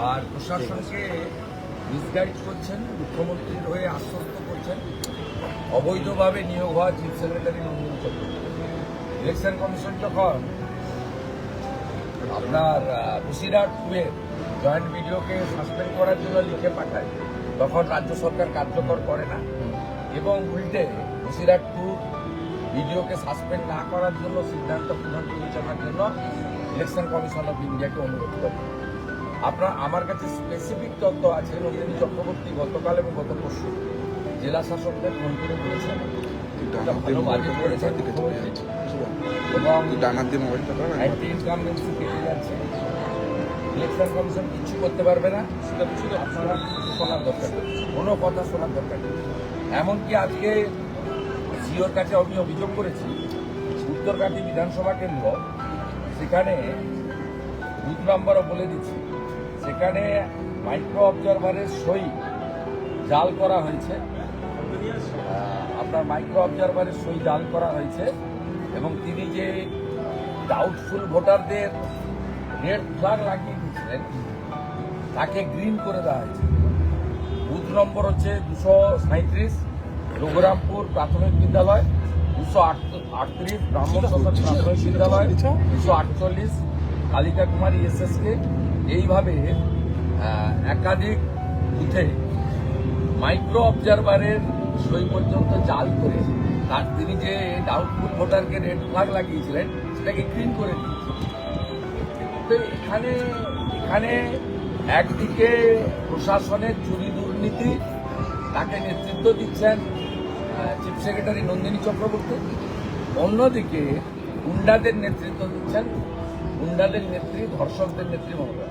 আর প্রশাসনকে মিসগাইড করছেন, মুখ্যমন্ত্রীর হয়ে আশ্বস্ত করছেন। অবৈধভাবে নিয়োগ হওয়া chief secretary Nandini Chakraborty. Election commission যখন আপনার বসিরহাটের জয়েন্ট ভিডিওকে সাসপেন্ড করার জন্য লিখে পাঠায়, তখন রাজ্য সরকার কার্যকর করে না এবং উল্টে বসিরহাট ভিডিওকে সাসপেন্ড না করার জন্য সিদ্ধান্ত পুনর্বিবেচনার জন্য ইলেকশন কমিশন অফ ইন্ডিয়াকে অনুরোধ করে। আমার কাছে স্পেসিফিক তথ্য আছে, নন্দিনী চক্রবর্তী গতকাল এবং গত পরশু জেলা শাসকদের ফোন করে বলেছেন ভালো বাজেট করেছেন এবং অ্যান্টি ইনকামবেন্সি কেটে যাচ্ছে, ইলেকশন কমিশন কিছু করতে পারবে না, সেটা শুধু আপনারা শোনার দরকার, কোনো কথা শোনার দরকার নেই। এমনকি আজকে সিওর কাছে আমি অভিযোগ করেছি, উত্তরকাঠি বিধানসভা কেন্দ্র, সেখানে বুথ নাম্বারও বলে দিচ্ছি, সেখানে মাইক্রো অবজারভারের সই জাল করা হয়েছে, আপনার মাইক্রো অবজারভারের সই জাল করা হয়েছে এবং তিনি যে ডাউটফুল ভোটারদের রেড ফ্ল্যাগ লাগিয়ে দিয়েছিলেন তাকে গ্রিন করে দেওয়া হয়েছে। বুথ নম্বর হচ্ছে 237, রঘুরামপুর প্রাথমিক বিদ্যালয়, 238 ব্রাহ্মণ সমাজ প্রাথমিক বিদ্যালয়, 248 কালিকা কুমারী এসএসকে। এইভাবে একাধিক বুথে মাইক্রো অবজারভারের সই পর্যন্ত জাল করে তার তিনি যে ডাউটফুল ভোটারকে রেড ফ্ল্যাগ লাগিয়েছিলেন সেটাকে গ্রিন করে দিয়েছে। তো এখানে একদিকে প্রশাসনের চুরি দুর্নীতি, তাকে নেতৃত্ব দিচ্ছেন চিফ সেক্রেটারি নন্দিনী চক্রবর্তী, অন্যদিকে গুন্ডাদের নেতৃত্ব দিচ্ছেন, গুন্ডাদের নেত্রী, ধর্ষকদের নেত্রী মমতা।